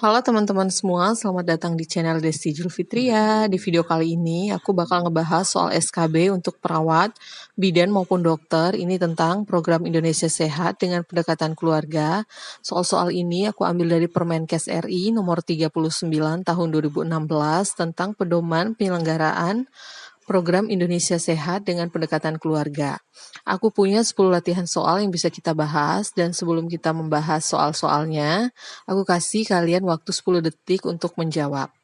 Halo teman-teman semua, selamat datang di channel Desti Julfitria. Di video kali ini aku bakal ngebahas soal SKB untuk perawat, bidan maupun dokter. Ini tentang program Indonesia Sehat dengan pendekatan keluarga. Soal-soal ini aku ambil dari Permenkes RI nomor 39 tahun 2016 tentang pedoman penyelenggaraan program Indonesia Sehat dengan pendekatan keluarga. Aku punya 10 latihan soal yang bisa kita bahas, dan sebelum kita membahas soal-soalnya, aku kasih kalian waktu 10 detik untuk menjawab.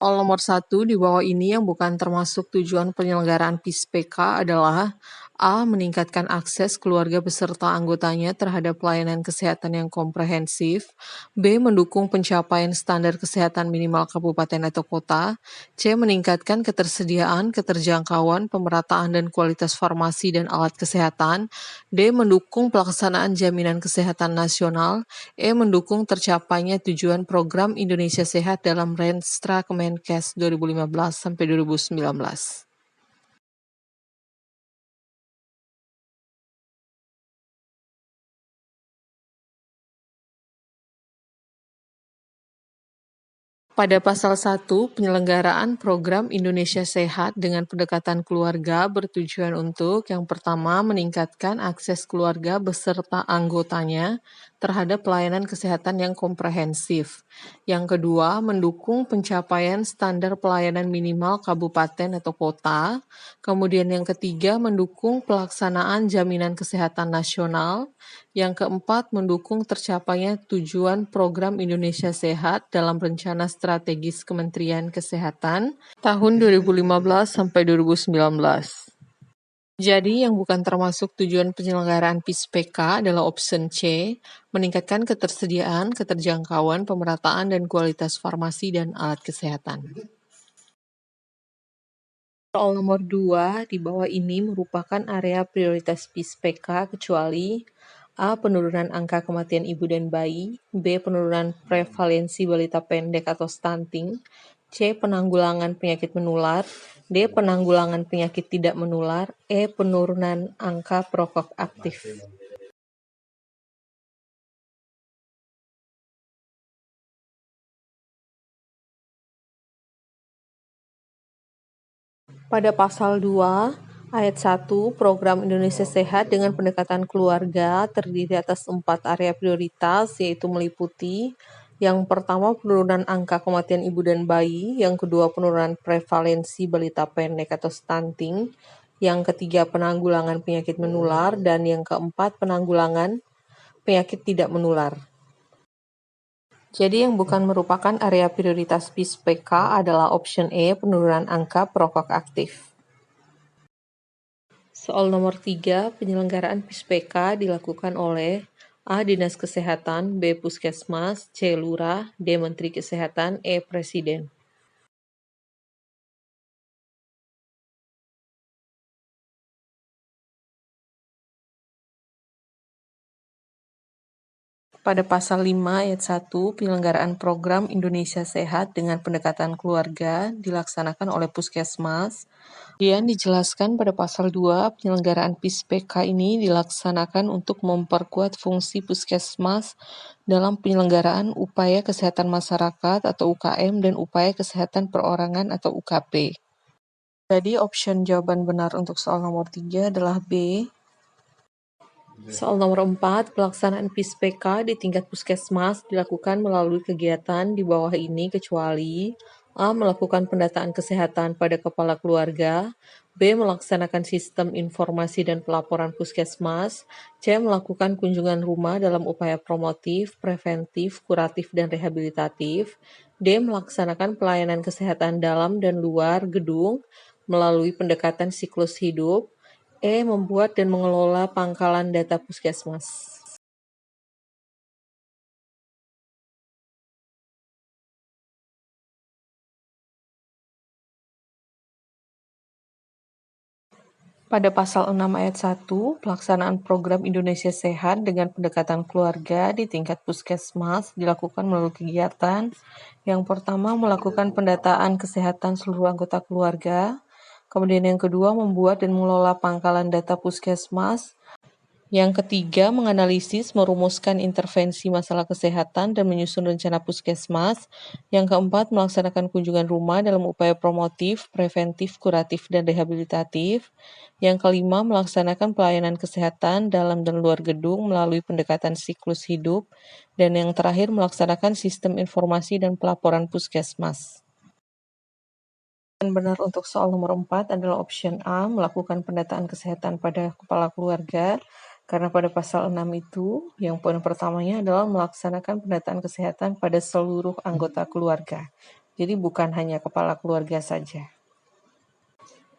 Soal nomor 1 di bawah ini yang bukan termasuk tujuan penyelenggaraan PIS-PK adalah A. Meningkatkan akses keluarga beserta anggotanya terhadap pelayanan kesehatan yang komprehensif. B. Mendukung pencapaian standar kesehatan minimal kabupaten atau kota. C. Meningkatkan ketersediaan, keterjangkauan, pemerataan, dan kualitas farmasi dan alat kesehatan. D. Mendukung pelaksanaan jaminan kesehatan nasional. E. Mendukung tercapainya tujuan program Indonesia Sehat dalam Renstra Kemenkes 2015-2019. Pada pasal 1, penyelenggaraan program Indonesia Sehat dengan pendekatan keluarga bertujuan untuk yang pertama meningkatkan akses keluarga beserta anggotanya terhadap pelayanan kesehatan yang komprehensif. Yang kedua, mendukung pencapaian standar pelayanan minimal kabupaten atau kota. Kemudian yang ketiga, mendukung pelaksanaan jaminan kesehatan nasional. Yang keempat, mendukung tercapainya tujuan program Indonesia Sehat dalam rencana strategis Kementerian Kesehatan tahun 2015 sampai 2019. Jadi yang bukan termasuk tujuan penyelenggaraan PIS-PK adalah option C, meningkatkan ketersediaan, keterjangkauan, pemerataan, dan kualitas farmasi dan alat kesehatan. Soal nomor 2 di bawah ini merupakan area prioritas PIS-PK kecuali A. Penurunan angka kematian ibu dan bayi. B. Penurunan prevalensi balita pendek atau stunting. C. Penanggulangan penyakit menular. D. Penanggulangan penyakit tidak menular. E. Penurunan angka perokok aktif. Pada pasal 2, ayat 1, program Indonesia Sehat dengan pendekatan keluarga terdiri atas 4 area prioritas, yaitu meliputi yang pertama penurunan angka kematian ibu dan bayi, yang kedua penurunan prevalensi balita pendek atau stunting, yang ketiga penanggulangan penyakit menular, dan yang keempat penanggulangan penyakit tidak menular. Jadi yang bukan merupakan area prioritas PIS-PK adalah option E, penurunan angka perokok aktif. Soal nomor 3, penyelenggaraan PIS-PK dilakukan oleh A. Dinas Kesehatan, B. Puskesmas, C. Lurah, D. Menteri Kesehatan, E. Presiden. Pada pasal 5 ayat 1, penyelenggaraan program Indonesia Sehat dengan pendekatan keluarga dilaksanakan oleh Puskesmas. Kemudian dijelaskan pada pasal 2, penyelenggaraan PIS-PK ini dilaksanakan untuk memperkuat fungsi Puskesmas dalam penyelenggaraan upaya kesehatan masyarakat atau UKM dan upaya kesehatan perorangan atau UKP. Jadi option jawaban benar untuk soal nomor 3 adalah B. Soal nomor 4, pelaksanaan PIS-PK di tingkat puskesmas dilakukan melalui kegiatan di bawah ini kecuali A. Melakukan pendataan kesehatan pada kepala keluarga, B. Melaksanakan sistem informasi dan pelaporan puskesmas, C. Melakukan kunjungan rumah dalam upaya promotif, preventif, kuratif, dan rehabilitatif, D. Melaksanakan pelayanan kesehatan dalam dan luar gedung melalui pendekatan siklus hidup, E. Membuat dan mengelola pangkalan data puskesmas. Pada pasal 6 ayat 1, pelaksanaan program Indonesia Sehat dengan pendekatan keluarga di tingkat puskesmas dilakukan melalui kegiatan yang pertama melakukan pendataan kesehatan seluruh anggota keluarga, kemudian yang kedua membuat dan mengelola pangkalan data puskesmas, Yang ketiga, menganalisis, merumuskan intervensi masalah kesehatan dan menyusun rencana puskesmas. Yang keempat, melaksanakan kunjungan rumah dalam upaya promotif, preventif, kuratif, dan rehabilitatif. Yang kelima, melaksanakan pelayanan kesehatan dalam dan luar gedung melalui pendekatan siklus hidup. Dan yang terakhir, melaksanakan sistem informasi dan pelaporan puskesmas. Yang benar untuk soal nomor 4 adalah option A, melakukan pendataan kesehatan pada kepala keluarga. Karena pada pasal 6 itu, yang poin pertamanya adalah melaksanakan pendataan kesehatan pada seluruh anggota keluarga. Jadi bukan hanya kepala keluarga saja.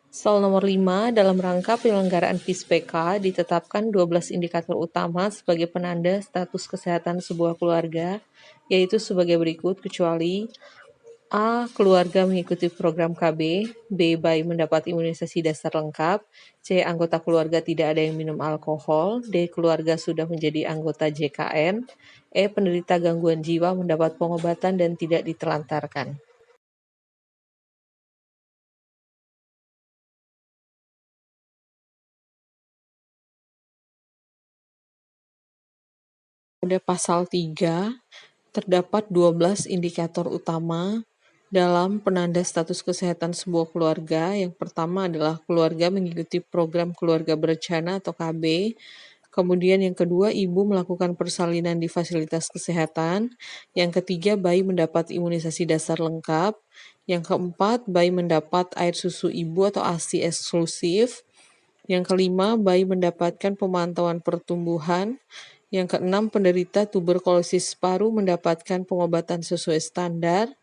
Soal nomor 5, dalam rangka penyelenggaraan PISPK ditetapkan 12 indikator utama sebagai penanda status kesehatan sebuah keluarga, yaitu sebagai berikut kecuali A. Keluarga mengikuti program KB. B. Bayi mendapat imunisasi dasar lengkap. C. Anggota keluarga tidak ada yang minum alkohol. D. Keluarga sudah menjadi anggota JKN. E. Penderita gangguan jiwa mendapat pengobatan dan tidak ditelantarkan. Pada pasal 3, terdapat 12 indikator utama dalam penanda status kesehatan sebuah keluarga. Yang pertama adalah keluarga mengikuti program keluarga berencana atau KB. Kemudian yang kedua, ibu melakukan persalinan di fasilitas kesehatan. Yang ketiga, bayi mendapat imunisasi dasar lengkap. Yang keempat, bayi mendapat air susu ibu atau ASI eksklusif. Yang kelima, bayi mendapatkan pemantauan pertumbuhan. Yang keenam, penderita tuberkulosis paru mendapatkan pengobatan sesuai standar.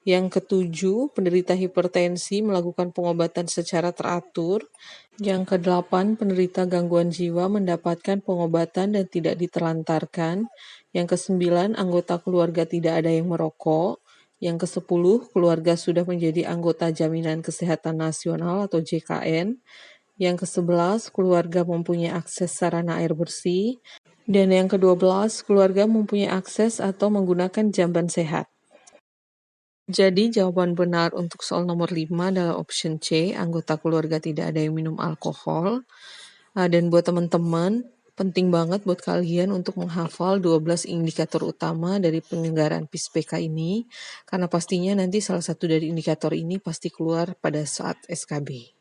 Yang ketujuh, penderita hipertensi melakukan pengobatan secara teratur. Yang kedelapan, penderita gangguan jiwa mendapatkan pengobatan dan tidak ditelantarkan. Yang kesembilan, anggota keluarga tidak ada yang merokok. Yang kesepuluh, keluarga sudah menjadi anggota Jaminan Kesehatan Nasional atau JKN. Yang ke-11, keluarga mempunyai akses sarana air bersih. Dan yang ke-12, keluarga mempunyai akses atau menggunakan jamban sehat. Jadi jawaban benar untuk soal nomor 5 adalah option C, anggota keluarga tidak ada yang minum alkohol. Dan buat teman-teman, penting banget buat kalian untuk menghafal 12 indikator utama dari penyelenggaraan PISPK ini, karena pastinya nanti salah satu dari indikator ini pasti keluar pada saat SKB.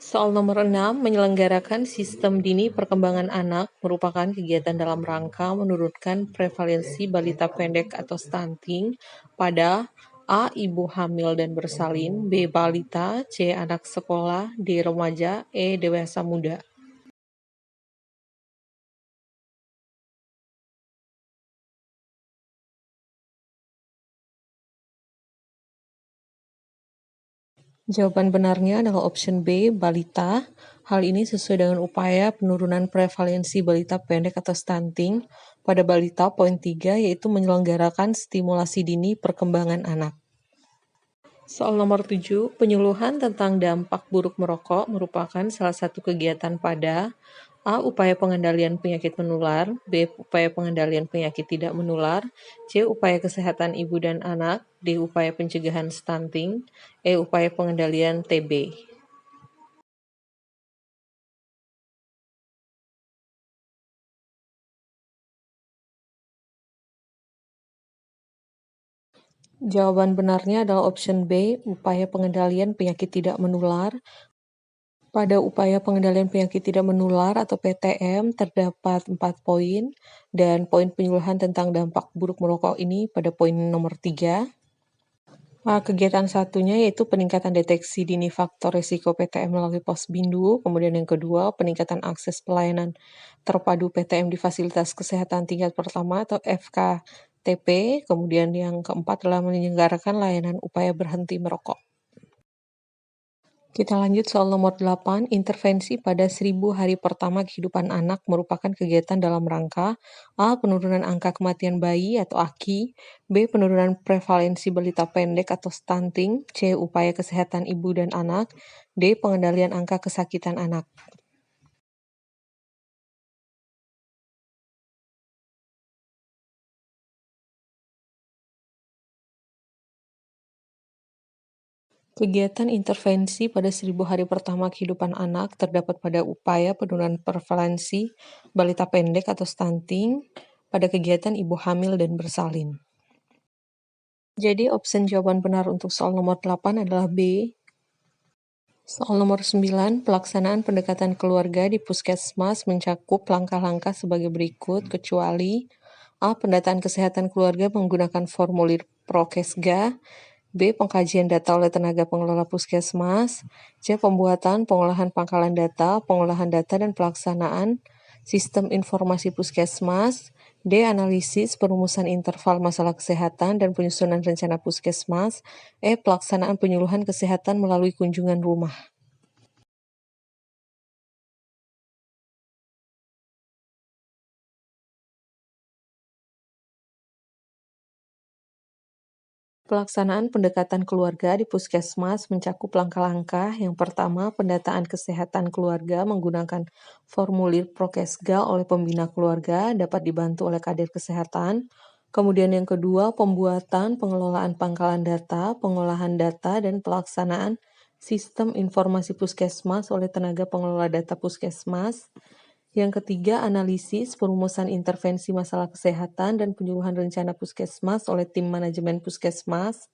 Soal nomor 6, menyelenggarakan sistem dini perkembangan anak merupakan kegiatan dalam rangka menurunkan prevalensi balita pendek atau stunting pada A. Ibu hamil dan bersalin, B. Balita, C. Anak sekolah, D. Remaja, E. Dewasa muda. Jawaban benarnya adalah option B, balita. Hal ini sesuai dengan upaya penurunan prevalensi balita pendek atau stunting pada balita poin 3, yaitu menyelenggarakan stimulasi dini perkembangan anak. Soal nomor 7, penyuluhan tentang dampak buruk merokok merupakan salah satu kegiatan pada A. Upaya pengendalian penyakit menular. B. Upaya pengendalian penyakit tidak menular. C. Upaya kesehatan ibu dan anak. D. Upaya pencegahan stunting. E. Upaya pengendalian TB. Jawaban benarnya adalah option B. Upaya pengendalian penyakit tidak menular. Pada upaya pengendalian penyakit tidak menular atau PTM terdapat 4 poin, dan poin penyuluhan tentang dampak buruk merokok ini pada poin nomor 3. Kegiatan satunya yaitu peningkatan deteksi dini faktor risiko PTM melalui Posbindu, kemudian yang kedua peningkatan akses pelayanan terpadu PTM di fasilitas kesehatan tingkat pertama atau FKTP, kemudian yang keempat adalah menyelenggarakan layanan upaya berhenti merokok. Kita lanjut soal nomor 8, intervensi pada 1000 hari pertama kehidupan anak merupakan kegiatan dalam rangka A. Penurunan angka kematian bayi atau AKI, B. Penurunan prevalensi balita pendek atau stunting, C. Upaya kesehatan ibu dan anak, D. Pengendalian angka kesakitan anak. Kegiatan intervensi pada 1000 hari pertama kehidupan anak terdapat pada upaya penurunan prevalensi balita pendek atau stunting pada kegiatan ibu hamil dan bersalin. Jadi opsi jawaban benar untuk soal nomor 8 adalah B. Soal nomor 9, pelaksanaan pendekatan keluarga di puskesmas mencakup langkah-langkah sebagai berikut, kecuali A. Pendataan kesehatan keluarga menggunakan formulir Prokesga, B. Pengkajian data oleh tenaga pengelola puskesmas, C. Pembuatan, pengolahan pangkalan data, pengolahan data dan pelaksanaan sistem informasi puskesmas, D. Analisis perumusan interval masalah kesehatan dan penyusunan rencana puskesmas, E. Pelaksanaan penyuluhan kesehatan melalui kunjungan rumah. Pelaksanaan pendekatan keluarga di puskesmas mencakup langkah-langkah. Yang pertama, pendataan kesehatan keluarga menggunakan formulir Prokesga oleh pembina keluarga dapat dibantu oleh kader kesehatan. Kemudian yang kedua, pembuatan pengelolaan pangkalan data, pengolahan data, dan pelaksanaan sistem informasi puskesmas oleh tenaga pengelola data puskesmas. Yang ketiga, analisis perumusan intervensi masalah kesehatan dan penyuluhan rencana puskesmas oleh tim manajemen puskesmas.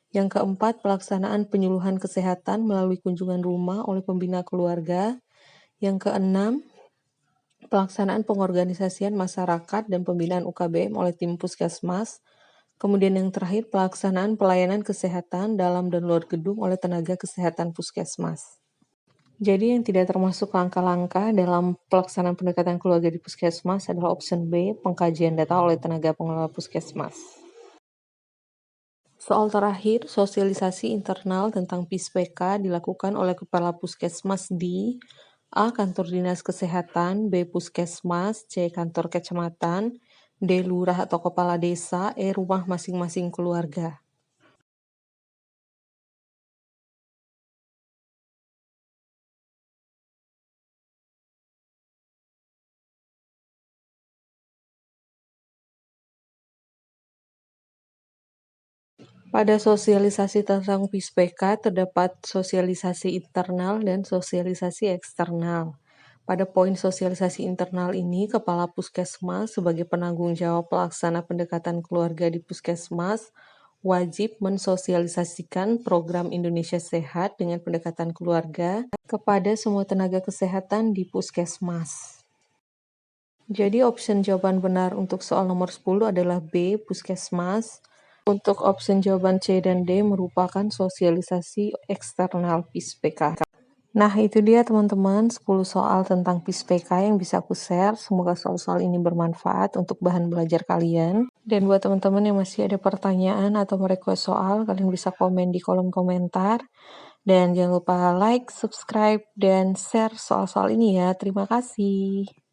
Yang keempat, pelaksanaan penyuluhan kesehatan melalui kunjungan rumah oleh pembina keluarga. Yang keenam, pelaksanaan pengorganisasian masyarakat dan pembinaan UKBM oleh tim puskesmas. Kemudian yang terakhir, pelaksanaan pelayanan kesehatan dalam dan luar gedung oleh tenaga kesehatan puskesmas. Jadi yang tidak termasuk langkah-langkah dalam pelaksanaan pendekatan keluarga di puskesmas adalah option B, pengkajian data oleh tenaga pengelola puskesmas. Soal terakhir, sosialisasi internal tentang PIS-PK dilakukan oleh Kepala Puskesmas di A. Kantor Dinas Kesehatan, B. Puskesmas, C. Kantor Kecamatan, D. Lurah atau Kepala Desa, E. Rumah masing-masing keluarga. Pada sosialisasi tentang PIS-PK terdapat sosialisasi internal dan sosialisasi eksternal. Pada poin sosialisasi internal ini, Kepala Puskesmas sebagai penanggung jawab pelaksana pendekatan keluarga di Puskesmas wajib mensosialisasikan program Indonesia Sehat dengan pendekatan keluarga kepada semua tenaga kesehatan di Puskesmas. Jadi opsi jawaban benar untuk soal nomor 10 adalah B, Puskesmas. Untuk opsi jawaban C dan D merupakan sosialisasi eksternal PIS-PK. Nah, itu dia teman-teman 10 soal tentang PIS-PK yang bisa aku share. Semoga soal-soal ini bermanfaat untuk bahan belajar kalian. Dan buat teman-teman yang masih ada pertanyaan atau merequest soal, kalian bisa komen di kolom komentar. Dan jangan lupa like, subscribe, dan share soal-soal ini ya. Terima kasih.